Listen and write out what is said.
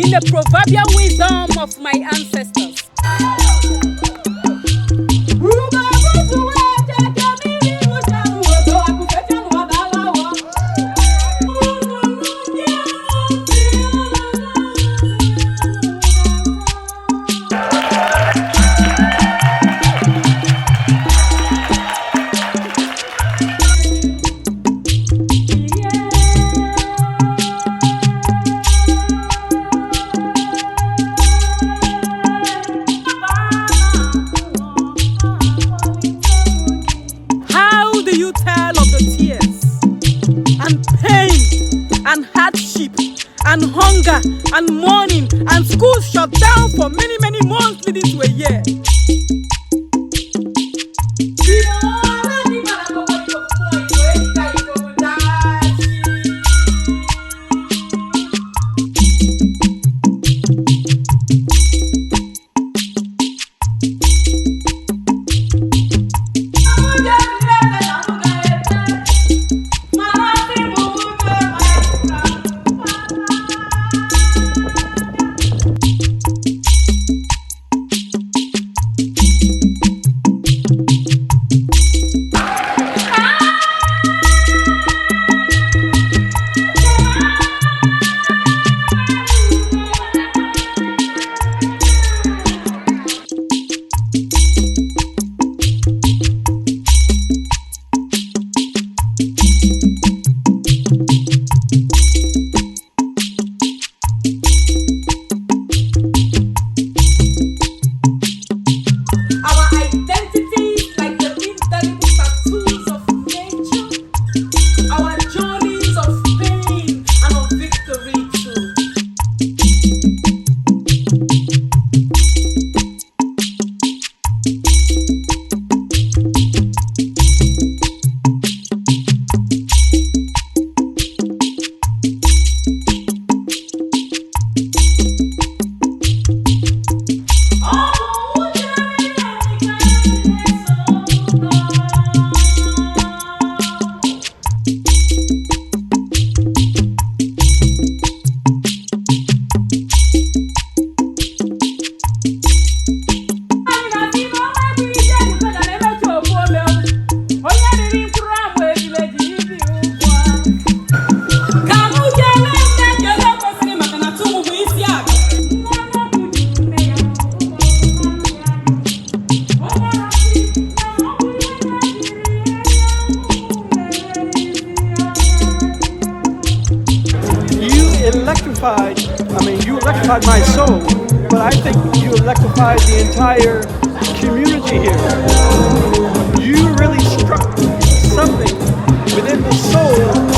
in the proverbial wisdom of my ancestors. And hunger and mourning and schools shut down for many, many months leading to a year. You electrified my soul, but I think you electrified the entire community here. You really struck something within the soul